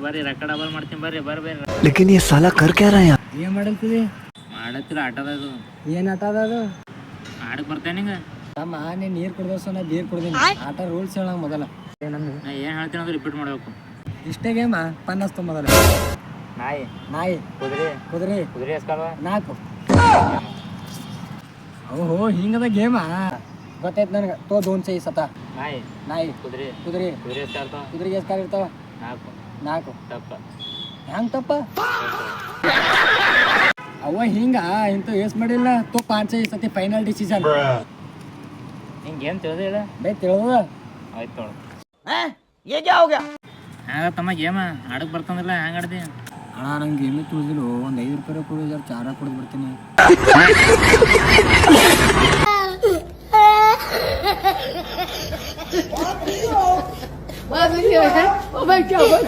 ಬರ್ರಿ ರಕ್ಕ ಡಬಲ್ ಮಾಡ್ತೀನಿ ಬರ್ರಿ ಬರ್ರಿ. लेकिन ये साला कर क्या रहा है यार? ಏನ್ ಮಾಡಲ್ತಿದಿ? ಮಾಡತ್ತಿಲ್ಲ ಆಟದ ಅದು ಏನ್ ಆಟ ಅದ ಅದು? ಆಡಕ್ ಬರ್ತೇನೆ ನಿಂಗ. ತಮ್ಮ ನೀನ್ ನೀರ್ ಕುಡ್ದೋಸ ನಾ ಬೀರ್ ಕುಡ್ದೀನಿ. ಆಟ ರೂಲ್ಸ್ ಹೇಳ ಮೊದಲ. ಏನಂದು ನಾ ಏನ್ ಹೇಳ್ತೀನಿ ಅಂದ್ರೆ ರಿಪೀಟ್ ಮಾಡ್ಬೇಕು. ಇಷ್ಟೇ ಗೇಮ ಪನ್ನಸ್ತು ಮೊದಲ. ನಾಯಿ ನಾಯಿ ಕುದುರೆ ಕುದುರೆ ಕುದುರೆ ಎಸ್ಕಲ್ವ 4. ಓಹೋ ಹಿಂಗದ ಗೇಮ ಗೊತ್ತಾಯ್ತು ನನಗೆ. ತೋ 2 ಸೈ ಸತ. ನಾಯಿ ನಾಯಿ ಕುದುರೆ ಕುದುರೆ ಕುದುರೆ ಎಸ್ಕಲ್ತಾವ ಕುದುರೆಗೆ ಎಷ್ಟು ಕಾಲು ಇರ್ತಾವ? 4. ತಪ್ಪ. ಹೆಂಗ್ ತಪ್ಪ? ಅವ ಹಿಂಗ ಇಂತ ಏಸ್ ಮಾಡಿಲ್ಲ. ತೋ 5 ಸೈ ಸತಿ ಫೈನಲ್ ಡಿಸಿಷನ್. ಹಿಂಗೆ ಏನು ತಿಳಿದ ಹೇಳ ಬೇ ತಿಳಿದ ಆಯ್ತು ತೊಳು. ಹ್ಯಾಂಗ ತಮ್ಮ ಗೇಮ ಆಡಕ್ ಬರ್ತಂದಿಲ್ಲ ಹ್ಯಾಂಗ ಆಡ್ದಿ? ಅಣ್ಣ ನಂಗೆ ಗೇಮೇ ತಿಳಿದಿಲ್ಲ. ಒಂದು 5 ರೂಪಾಯಿ ಕೊಡು, ಚಾರ ಕೊಡ್ದು ಬರ್ತೀನಿ. Oh my God.